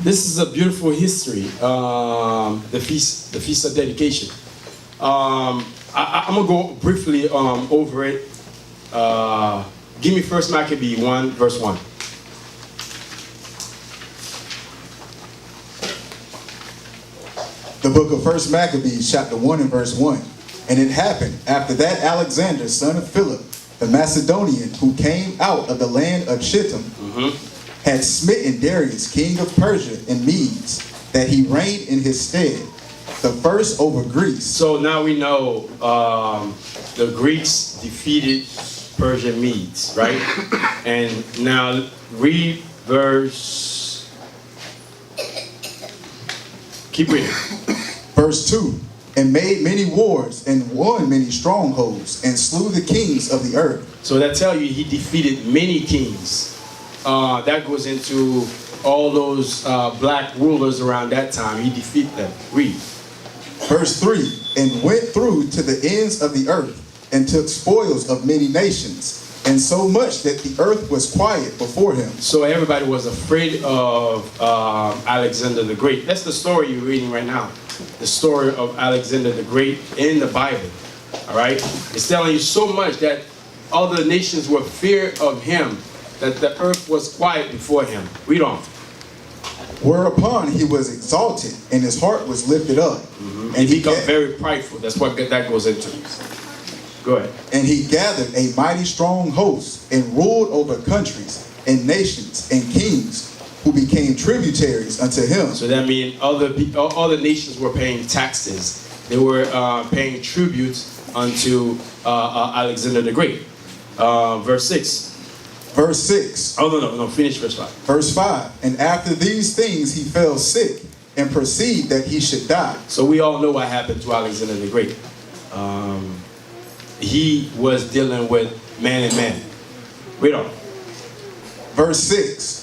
This is a beautiful history. The feast of dedication. I'm gonna go briefly over it. Give me First Maccabee 1, verse 1. The book of First Maccabees, chapter 1 and verse 1. And it happened after that Alexander, son of Philip, the Macedonian, who came out of the land of Shittim, had smitten Darius, king of Persia and Medes, that he reigned in his stead, the first over Greece. So now we know the Greeks defeated Persian Medes, right? And now read verse. Keep reading. Verse 2. And made many wars and won many strongholds and slew the kings of the earth. So that tells you he defeated many kings. That goes into all those black rulers around that time. He defeated them. Read. Verse 3. And went through to the ends of the earth and took spoils of many nations, and so much that the earth was quiet before him. So everybody was afraid of Alexander the Great. That's the story you're reading right now. The story of Alexander the Great in the Bible. All right? It's telling you so much that other nations were feared of him, that the earth was quiet before him. Read on. Whereupon he was exalted, and his heart was lifted up. And he became very prideful. That's what that goes into. Go ahead. And he gathered a mighty strong host, and ruled over countries, and nations, and kings, who became tributaries unto him. So that means other nations were paying taxes. They were paying tribute unto Alexander the Great. Verse 6. Verse 6. Oh, no. Finish verse 5. Verse 5. And after these things he fell sick, and perceived that he should die. So we all know what happened to Alexander the Great. He was dealing with man and man. Read on. Verse 6.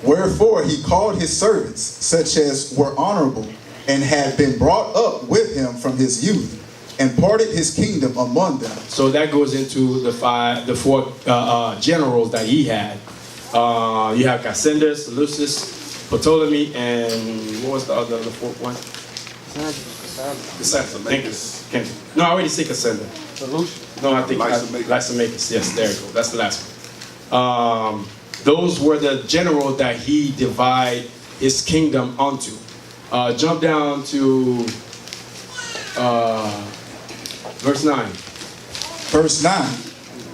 Wherefore he called his servants, such as were honorable, and had been brought up with him from his youth, and parted his kingdom among them. So that goes into the four generals that he had. You have Cassander, Seleucus, Ptolemy, and what was the fourth one? Cassander. No, I already said Cassander. No, I think Lysimachus. Yes, there you go. That's the last one. Those were the generals that he divided his kingdom onto. Jump down to verse 9. Verse 9.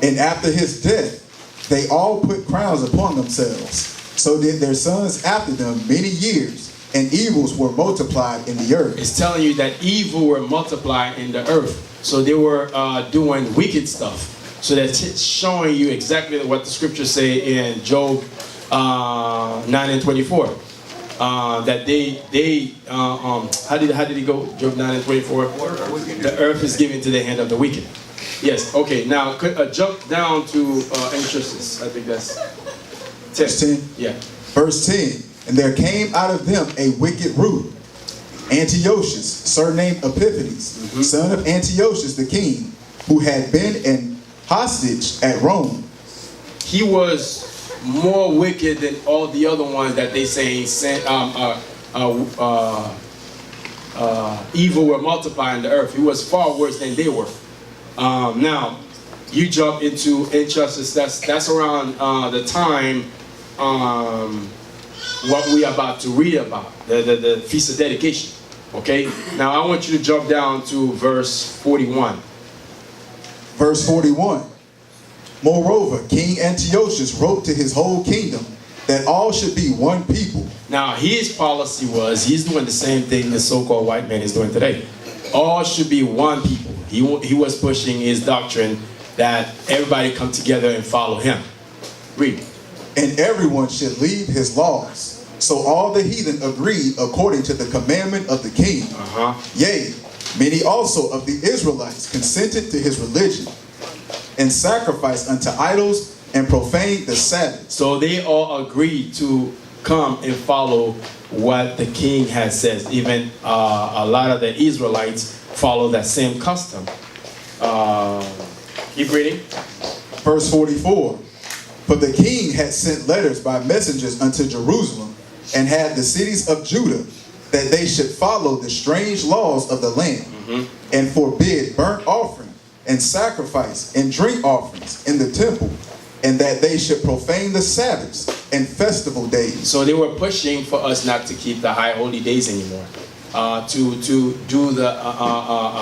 And after his death, they all put crowns upon themselves. So did their sons after them many years, and evils were multiplied in the earth. It's telling you that evil were multiplied in the earth. So they were doing wicked stuff. So that's showing you exactly what the scriptures say in Job 9 and 24. That how did it go? Job 9 and 24. The earth is given to the hand of the wicked. Yes. Okay. Now jump down to Interests. I think that's 10. Verse 10. Yeah. Verse 10. And there came out of them a wicked ruler, Antiochus, surnamed Epiphanes, son of Antiochus the king, who had been an hostage at Rome. He was more wicked than all the other ones that they say evil were multiplying the earth. He was far worse than they were. Now, you jump into injustice. That's around the time what we are about to read about, the Feast of Dedication. Okay? Now, I want you to jump down to verse 41. Verse 41. Moreover, King Antiochus wrote to his whole kingdom that all should be one people. Now, his policy was, he's doing the same thing the so-called white man is doing today. All should be one people. He was pushing his doctrine that everybody come together and follow him. Read. And everyone should leave his laws. So all the heathen agreed according to the commandment of the king. Yea, many also of the Israelites consented to his religion, and sacrificed unto idols, and profaned the Sabbath. So they all agreed to come and follow what the king had said. Even a lot of the Israelites follow that same custom. Keep reading. Verse 44. For the king had sent letters by messengers unto Jerusalem, and had the cities of Judah, that they should follow the strange laws of the land, and forbid burnt offering and sacrifice and drink offerings in the temple, and that they should profane the Sabbaths and festival days. So they were pushing for us not to keep the high holy days anymore, to do the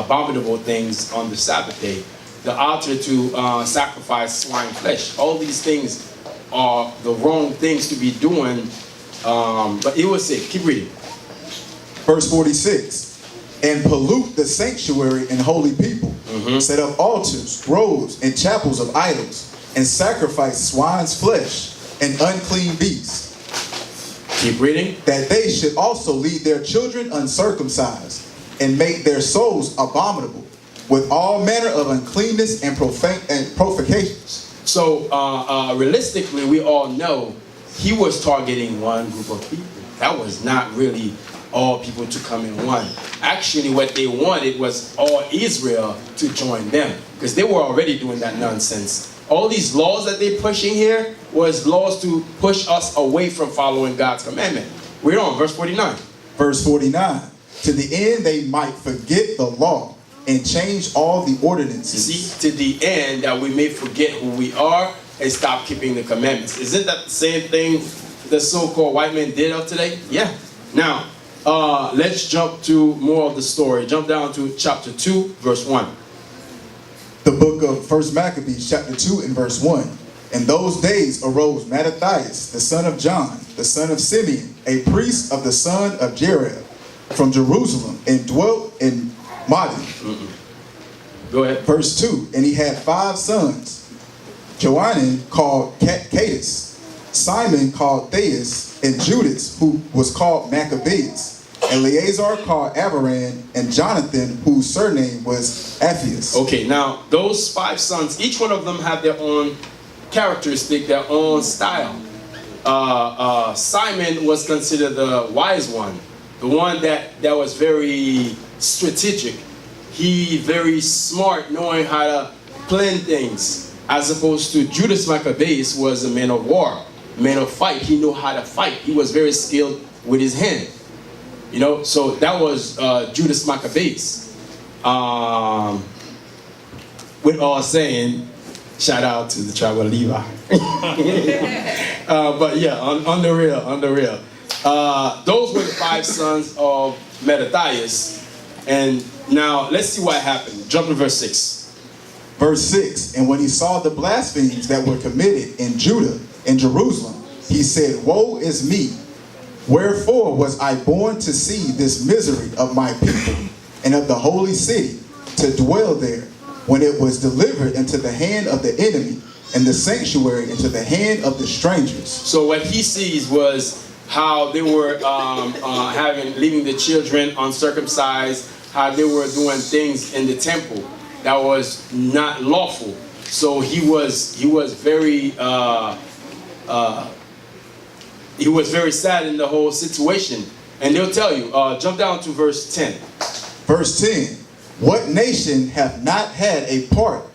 abominable things on the Sabbath day, the altar to sacrifice swine flesh. All these things are the wrong things to be doing, but it was it. Keep reading. Verse 46, and pollute the sanctuary and holy people, set up altars, groves, and chapels of idols, and sacrifice swine's flesh and unclean beasts. Keep reading. That they should also lead their children uncircumcised, and make their souls abominable, with all manner of uncleanness and provocations. So realistically, we all know he was targeting one group of people. That was not really all people to come in one. Actually, what they wanted was all Israel to join them, because they were already doing that nonsense. All these laws that they're pushing here was laws to push us away from following God's commandment. Read on, verse 49. Verse 49, to the end they might forget the law and change all the ordinances. See, to the end that we may forget who we are and stop keeping the commandments. Isn't that the same thing the so-called white men did of today? Yeah. Now, let's jump to more of the story. Jump down to chapter 2, verse 1. The book of 1 Maccabees, chapter 2 and verse 1. In those days arose Mattathias, the son of John, the son of Simeon, a priest of the son of Jerah, from Jerusalem, and dwelt in Maccabbees. Go ahead. Verse 2, and he had 5 sons, Johanan called Cadus, Simon called Thais, and Judas, who was called Maccabbees, Eleazar called Avaran, and Jonathan, whose surname was Aphius. Okay, now those 5 sons, each one of them had their own characteristic, their own style. Simon was considered the wise one, the one that was very strategic. He very smart, knowing how to plan things, as opposed to Judas Maccabees was a man of war, man of fight. He knew how to fight. He was very skilled with his hand. You know, so that was Judas Maccabees. With all saying, shout out to the tribe of Levi. But yeah, on the real. Those were the 5 sons of Mattathias. And now let's see what happened. Jump to verse 6. Verse 6, and when he saw the blasphemies that were committed in Judah and Jerusalem, he said, woe is me! Wherefore was I born to see this misery of my people and of the holy city, to dwell there, when it was delivered into the hand of the enemy, and the sanctuary into the hand of the strangers. So what he sees was how they were leaving the children uncircumcised, how they were doing things in the temple that was not lawful. So he was very sad in the whole situation. And they'll tell you, jump down to verse 10. Verse 10, what nation hath not had a part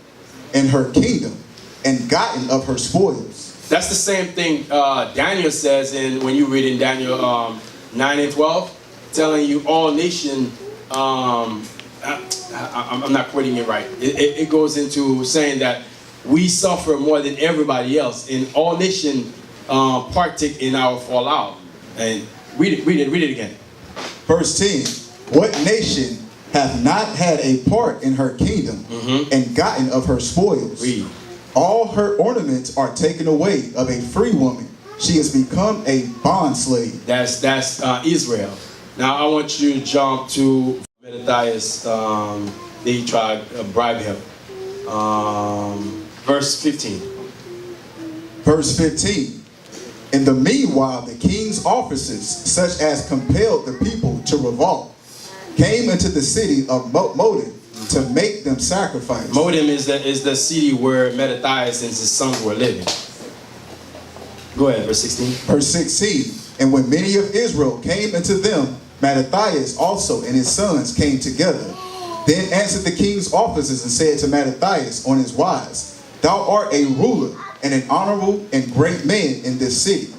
in her kingdom and gotten of her spoils? That's the same thing Daniel says when you read in Daniel 9 and 12, telling you all nation, I'm not quoting it right. It goes into saying that we suffer more than everybody else, and all nation partake in our fallout. And read it again. Verse 10, what nation hath not had a part in her kingdom and gotten of her spoils? Read. All her ornaments are taken away of a free woman. She has become a bondslave. That's Israel. Now I want you to jump to Mattathias. They tried to bribe him. Verse 15. Verse 15. In the meanwhile, the king's officers, such as compelled the people to revolt, came into the city of Modin to make them sacrifice. Modin is the city where Mattathias and his sons were living. Go ahead, verse 16. Verse 16. And when many of Israel came into them, Mattathias also and his sons came together. Then answered the king's officers and said to Mattathias on his wise, thou art a ruler and an honorable and great man in this city,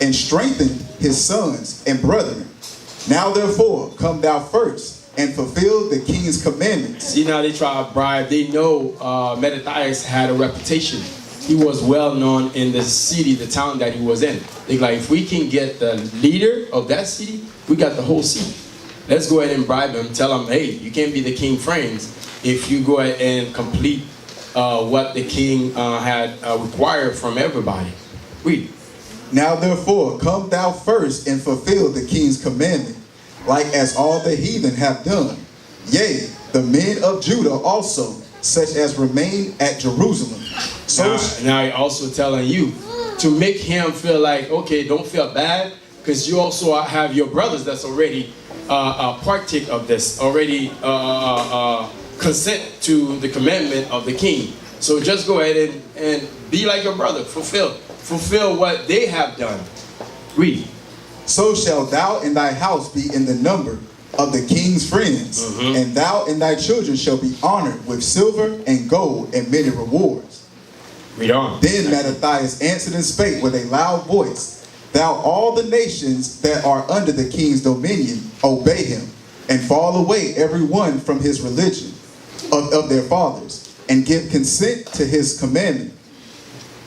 and strengthened his sons and brethren. Now therefore come thou first, and fulfill the king's commandments. See, now they try to bribe. They know Mattathias had a reputation. He was well known in the city, the town that he was in. They're like, if we can get the leader of that city, we got the whole city. Let's go ahead and bribe him. Tell him, hey, you can't be the king friends if you go ahead and complete what the king had required from everybody. Read. Now therefore come thou first, and fulfill the king's commandment, like as all the heathen have done. Yea, the men of Judah also, such as remain at Jerusalem. So now he also telling you to make him feel like, okay, don't feel bad, because you also have your brothers that's already partake of this, already consent to the commandment of the king. So just go ahead and be like your brother, fulfill what they have done. Read. So shalt thou and thy house be in the number of the king's friends, and thou and thy children shall be honored with silver and gold and many rewards. Read on. Then Mattathias answered and spake with a loud voice, Thou all the nations that are under the king's dominion obey him, and fall away every one from his religion of their fathers, and give consent to his commandment.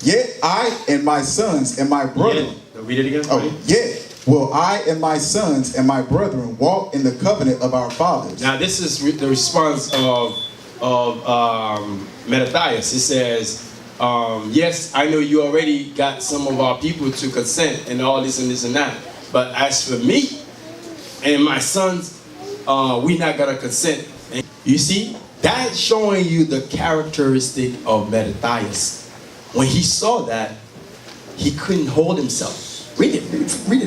Yet I and my sons and my brethren, read it again. Yet will I and my sons and my brethren walk in the covenant of our fathers. Now this is the response of Mattathias. He says, yes, I know you already got some of our people to consent and all this and this and that. But as for me and my sons, we're not going to consent. And you see, that's showing you the characteristic of Mattathias. When he saw that, he couldn't hold himself. Read it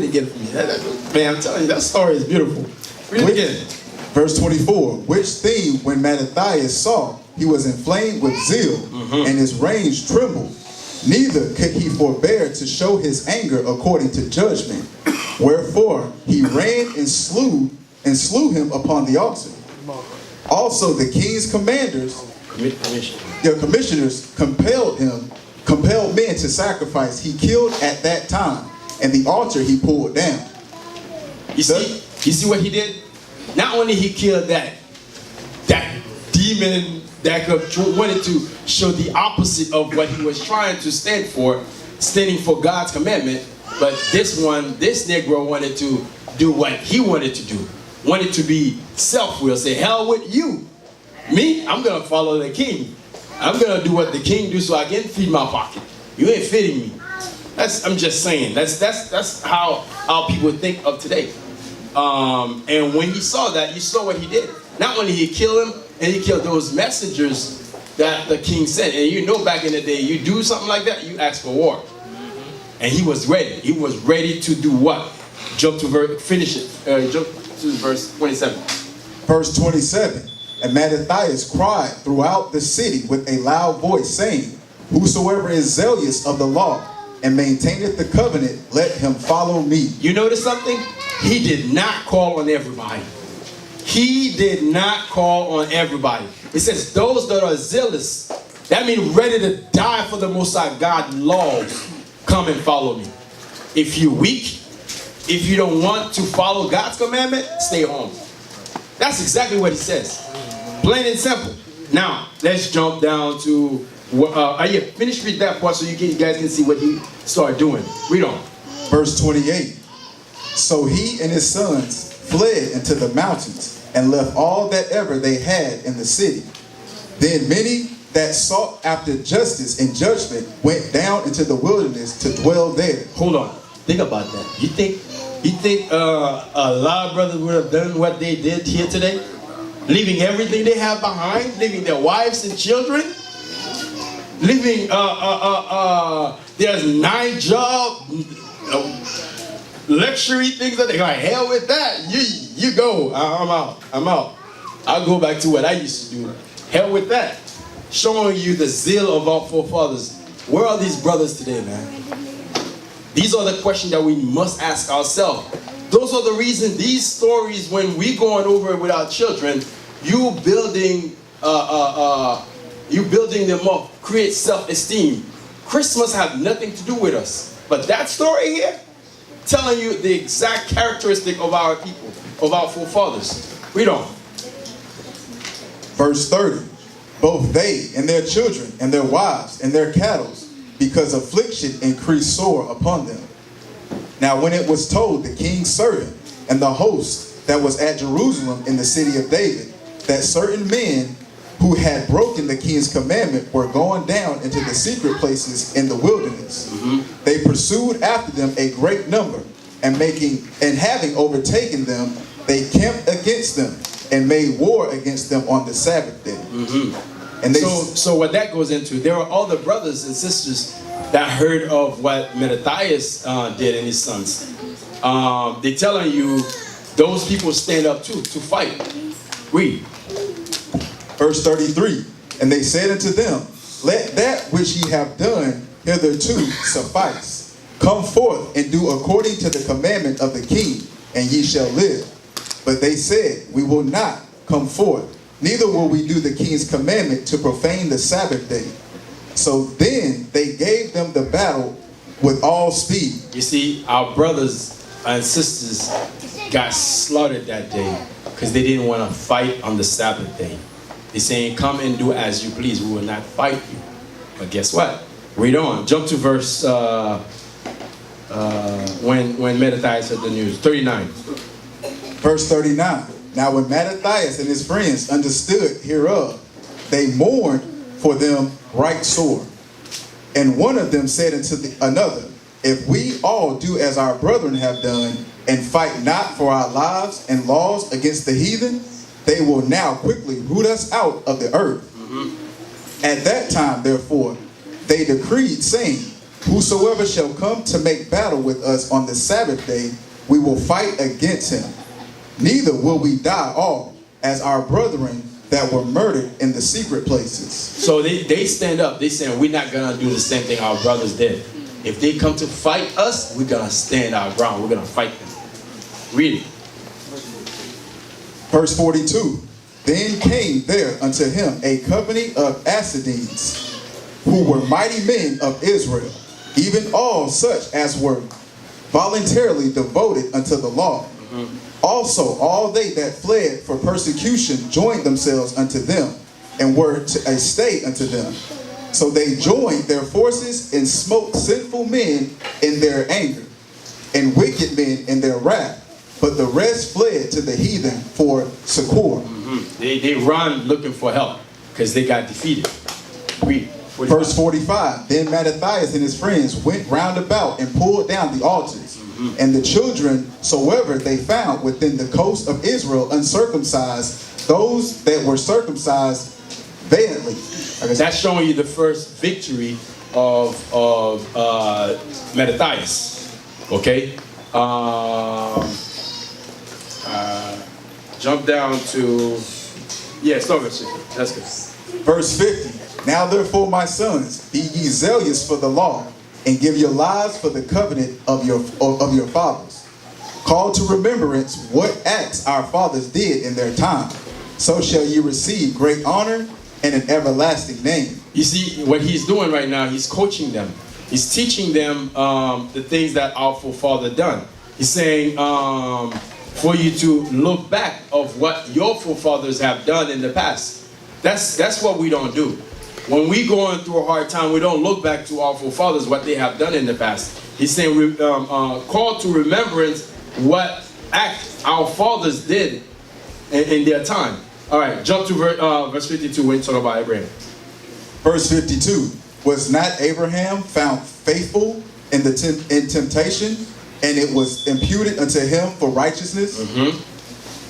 again for me. Man, I'm telling you, that story is beautiful. Read it again. Verse 24, which thing when Mattathias saw, he was inflamed with zeal, and his reins trembled. Neither could he forbear to show his anger according to judgment. Wherefore he ran and slew him upon the altar. Also the king's commanders, their commissioners, compelled men to sacrifice. He killed at that time, and the altar he pulled down. You see what he did? Not only he killed that demon that wanted to show the opposite of what he was trying to stand for, standing for God's commandment, but this Negro wanted to do what he wanted to do. Wanted to be self-will, say, hell with you. Me, I'm going to follow the king. I'm going to do what the king do so I can feed my pocket. You ain't feeding me. I'm just saying. That's how people think of today. And when he saw that, you saw what he did. Not only he killed him, and he killed those messengers that the king sent. And you know back in the day, you do something like that, you ask for war. And he was ready. He was ready to do what? Jump to verse 27. Verse 27. And Mattathias cried throughout the city with a loud voice, saying, Whosoever is zealous of the law and maintaineth the covenant, let him follow me. You notice something? He did not call on everybody. He did not call on everybody. It says those that are zealous, that means ready to die for the Most High God laws, come and follow me. If you're weak, if you don't want to follow God's commandment, stay home. That's exactly what he says. Plain and simple. Now, let's jump down to, finish read that part so you guys can see what he started doing. Read on. Verse 28. So he and his sons fled into the mountains, and left all that ever they had in the city. Then many that sought after justice and judgment went down into the wilderness to dwell there. Hold on. Think about that. You think a lot of brothers would have done what they did here today? Leaving everything they have behind, leaving their wives and children, leaving there's 9 job, luxury things that they're like, hell with that. You go. I'm out. I'll go back to what I used to do. Hell with that. Showing you the zeal of our forefathers. Where are these brothers today, man? These are the questions that we must ask ourselves. Those are the reasons these stories, when we going over it with our children, you building them up, create self-esteem. Christmas have nothing to do with us. But that story here, telling you the exact characteristic of our people, of our forefathers. Read on. Verse 30. Both they and their children and their wives and their cattle, because affliction increased sore upon them. Now when it was told the king's servant and the host that was at Jerusalem in the city of David, that certain men who had broken the king's commandment were going down into the secret places in the wilderness, they pursued after them a great number, and having overtaken them, they camped against them and made war against them on the Sabbath day. And they, so what that goes into, there are other brothers and sisters that heard of what Mattathias did and his sons. They're telling you those people stand up too to fight. Read. Verse 33. And they said unto them, let that which ye have done hitherto suffice. Come forth and do according to the commandment of the king, and ye shall live. But they said, we will not come forth, neither will we do the king's commandment to profane the Sabbath day. So then they gave them the battle with all speed. You see, our brothers and sisters got slaughtered that day because they didn't want to fight on the Sabbath day. They're saying, come and do as you please. We will not fight you. But guess what? Read on. Jump to verse when Mattathias heard the news. 39. Verse 39. Now when Mattathias and his friends understood hereof, they mourned for them right sore. And one of them said unto another, if we all do as our brethren have done, and fight not for our lives and laws against the heathen, they will now quickly root us out of the earth. At that time, therefore, they decreed, saying, whosoever shall come to make battle with us on the Sabbath day, we will fight against him. Neither will we die all, as our brethren that were murdered in the secret places. So they stand up. They saying, we're not going to do the same thing our brothers did. If they come to fight us, we're going to stand our ground. We're going to fight them. Read it. Verse 42. Then came there unto him a company of Assassins, who were mighty men of Israel, even all such as were voluntarily devoted unto the law. Also all they that fled for persecution joined themselves unto them, and were to a stay unto them. So they joined their forces and smote sinful men in their anger, and wicked men in their wrath. But the rest fled to the heathen for succor. They run looking for help because they got defeated. Read. 45. Verse 45. Then Mattathias and his friends went round about and pulled down the altars. And the children, soever they found within the coast of Israel uncircumcised, those that were circumcised valiantly. That's showing you the first victory of Mattathias. Okay? Jump down to, start with 50. That's good. Verse 50. Now therefore, my sons, be ye zealous for the law, and give your lives for the covenant of your fathers. Call to remembrance what acts our fathers did in their time. So shall ye receive great honor and an everlasting name. You see, what he's doing right now, he's coaching them. He's teaching them the things that our forefather done. He's saying, for you to look back of what your forefathers have done in the past. That's what we don't do. When we going through a hard time, we don't look back to our forefathers, what they have done in the past. He's saying, call to remembrance what act our fathers did in their time. All right, jump to verse 52 when you talk about Abraham. Verse 52. Was not Abraham found faithful in temptation, and it was imputed unto him for righteousness?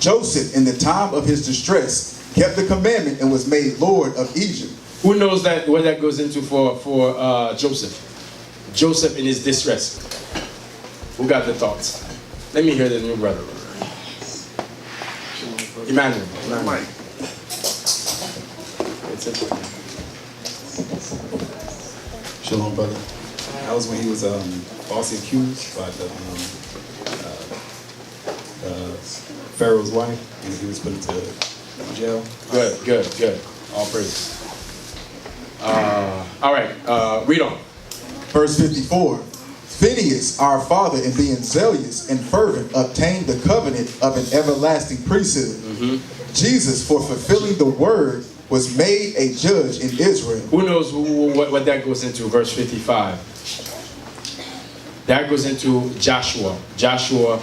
Joseph, in the time of his distress, kept the commandment and was made Lord of Egypt. Who knows that what that goes into for Joseph? Joseph in his distress. Who got the thoughts? Let me hear the new brother. Emmanuel. Mike. It's important. Shalom, brother. That was when he was falsely accused by the Pharaoh's wife, and he was put into jail. Good. All praise. All right, read on. Verse 54. Phineas, our father, in being zealous and fervent, obtained the covenant of an everlasting priesthood. Jesus, for fulfilling the word, was made a judge in Israel. Who knows what that goes into? Verse 55. That goes into Joshua. Joshua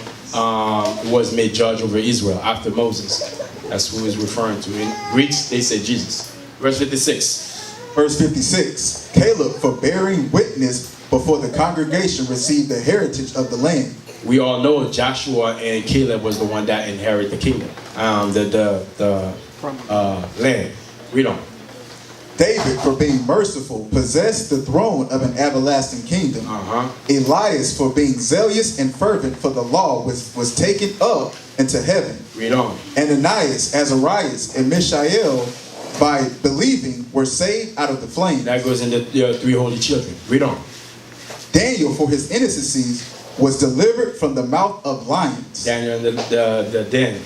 was made judge over Israel after Moses. That's who he's referring to. In Greeks, they say Jesus. Verse 56. Verse 56. Caleb, for bearing witness before the congregation, received the heritage of the land. We all know Joshua and Caleb was the one that inherited the kingdom, the land. Read on. David, for being merciful, possessed the throne of an everlasting kingdom. Elias, for being zealous and fervent for the law, was taken up into heaven. Read on. Ananias, Azariah, and Mishael, by believing, were saved out of the flame. That goes into the three holy children. Read on. Daniel, for his innocency, was delivered from the mouth of lions. Daniel and the den.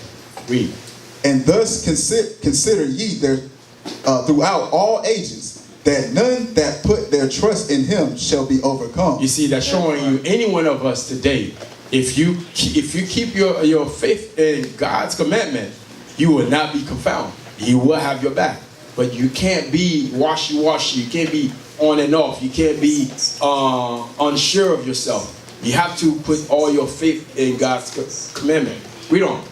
Read. And thus consider ye there throughout all ages, that none that put their trust in him shall be overcome. You see, that's showing you any one of us today, if you keep your faith in God's commandment, you will not be confounded. He will have your back. But you can't be washy-washy. You can't be on and off. You can't be unsure of yourself. You have to put all your faith in God's commandment. Read on.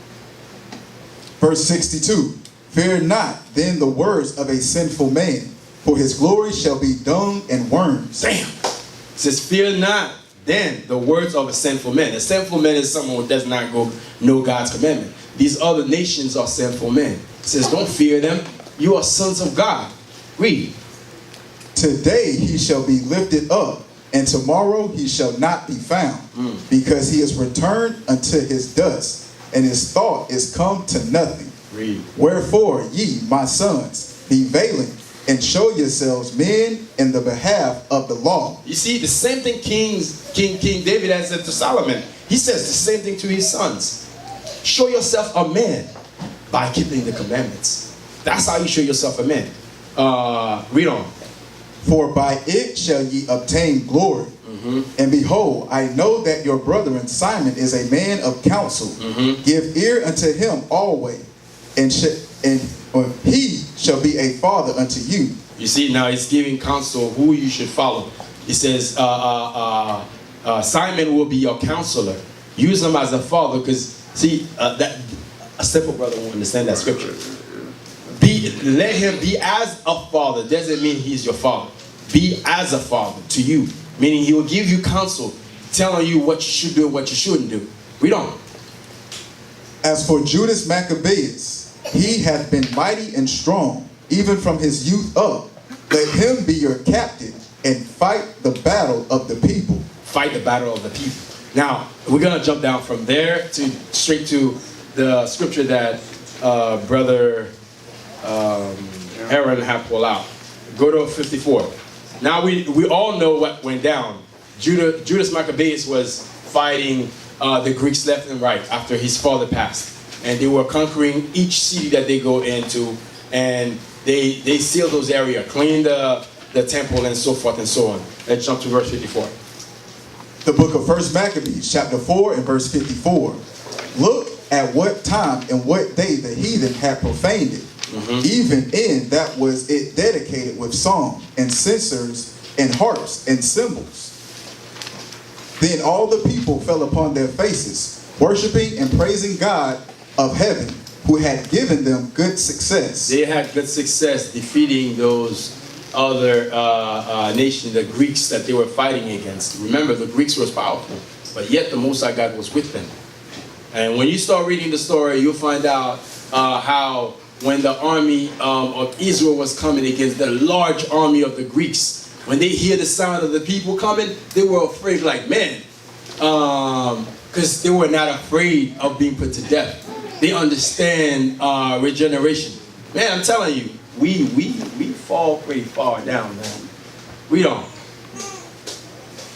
Verse 62. Fear not then the words of a sinful man, for his glory shall be dung and worms. Damn. It says, fear not then the words of a sinful man. A sinful man is someone who does not know God's commandment. These other nations are sinful men. It says, don't fear them. You are sons of God. Read. Today he shall be lifted up, and tomorrow he shall not be found, because he is returned unto his dust, and his thought is come to nothing. Read. Wherefore, ye, my sons, be valiant, and show yourselves men in the behalf of the law. You see, the same thing King David has said to Solomon. He says the same thing to his sons. Show yourself a man by keeping the commandments. That's how you show yourself a man. Read on. For by it shall ye obtain glory. And behold, I know that your brethren Simon is a man of counsel. Give ear unto him always, and he shall be a father unto you. You see, now he's giving counsel who you should follow. He says, Simon will be your counselor. Use him as a father, because see, that a simple brother won't understand that scripture. Let him be as a father. Doesn't mean he's your father. Be as a father to you, meaning he will give you counsel, telling you what you should do and what you shouldn't do. Read on. As for Judas Maccabbees, he hath been mighty and strong, even from his youth up. Let him be your captain, and fight the battle of the people. Fight the battle of the people. Now, we're going to jump down from there to straight to the scripture that Brother Aaron had pulled out. Go to 54. Now, we all know what went down. Judas Maccabees was fighting the Greeks left and right after his father passed. And they were conquering each city that they go into. And they sealed those areas, cleaned the temple and so forth and so on. Let's jump to verse 54. The book of 1 Maccabees, chapter 4 and verse 54. Look at what time and what day the heathen had profaned it. Even in that was it dedicated with song and censers and harps and cymbals. Then all the people fell upon their faces, worshiping and praising God of heaven, who had given them good success. They had good success defeating those other nations, the Greeks that they were fighting against. Remember, the Greeks was powerful, but yet the Most High God was with them. And when you start reading the story, you'll find out how when the army of Israel was coming against the large army of the Greeks, when they hear the sound of the people coming, they were afraid like men, because they were not afraid of being put to death. They understand regeneration. Man, I'm telling you, we fall pretty far down, man. We don't.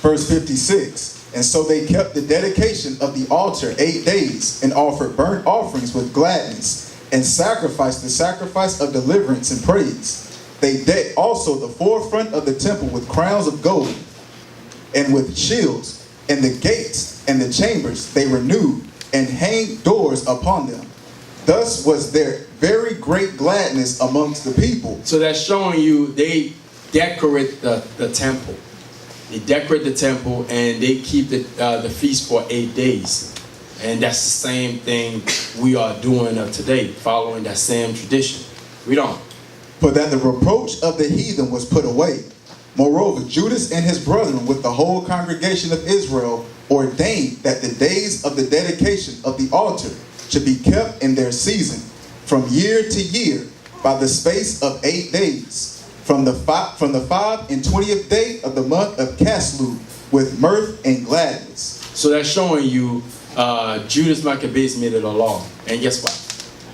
Verse 56. And so they kept the dedication of the altar 8 days, and offered burnt offerings with gladness, and sacrificed the sacrifice of deliverance and praise. They decked also the forefront of the temple with crowns of gold, and with shields, And the gates and the chambers they renewed, and hanged doors upon them. Thus was there very great gladness amongst the people. So that's showing you they decorate the temple. They decorate the temple and they keep the feast for 8 days. And that's the same thing we are doing today, following that same tradition. Read on. For that the reproach of the heathen was put away. Moreover, Judas and his brethren with the whole congregation of Israel ordained that the days of the dedication of the altar should be kept in their season, from year to year, by the space of 8 days, from the 25th day of the month of Caslu, with mirth and gladness. So that's showing you Judas Maccabees made it a law. And guess what?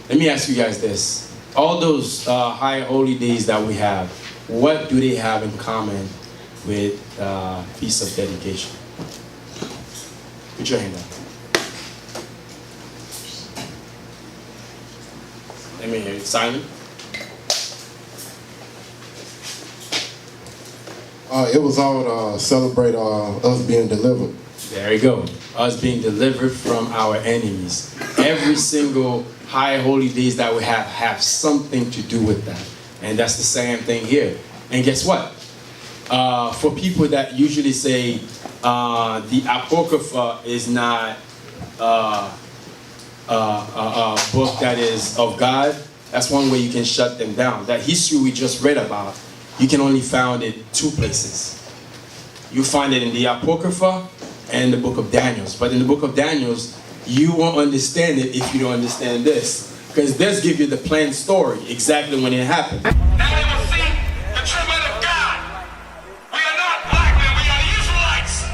Let me ask you guys this. All those high holy days that we have, what do they have in common with Feast of Dedication? Put your hand up. Let me hear it. Simon? It was all to celebrate us being delivered. There you go. Us being delivered from our enemies. Every single high holy days that we have something to do with that. And that's the same thing here. And guess what? For people that usually say the Apocrypha is not a book that is of God, that's one way you can shut them down. That history we just read about, you can only find it 2 places. You find it in the Apocrypha and the book of Daniel. But in the book of Daniel, you won't understand it if you don't understand this. Because this gives you the plain story, exactly when it happened. Now they will see the true men of God. We are not black men, we are Israelites.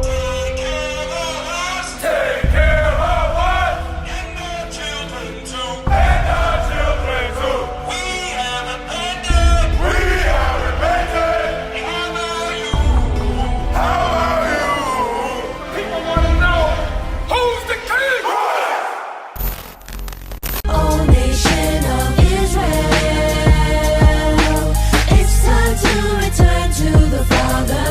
Take care of us. Take care of us. And our children too. And our children too. We have repented. We have repented. How are you? How are you? People want to know who's the king. O nation of Israel, it's time to return to the Father.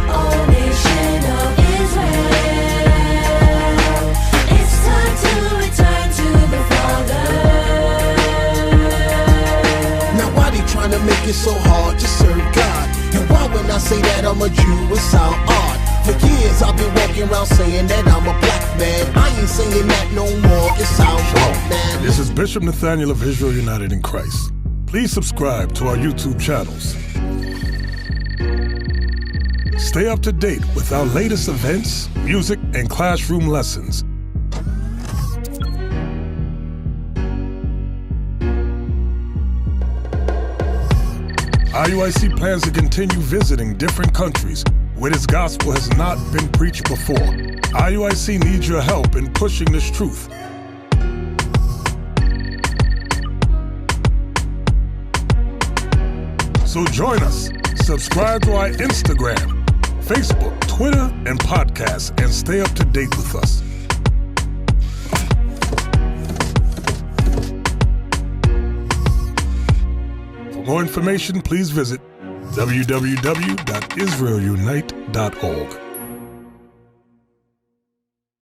O nation of Israel, it's time to return to the Father. Now why they trying to make it so hard to serve God? And why when I say that I'm a Jew it sound odd? For years I've been walking around saying that I'm a black man. I ain't saying that no more, it sounds wrong, man. This is Bishop Nathaniel of Israel United in Christ. Please subscribe to our YouTube channels. Stay up to date with our latest events, music, and classroom lessons. IUIC plans to continue visiting different countries where this gospel has not been preached before. IUIC needs your help in pushing this truth. So join us. Subscribe to our Instagram, Facebook, Twitter, and podcast, and stay up to date with us. For more information, please visit www.israelunite.org.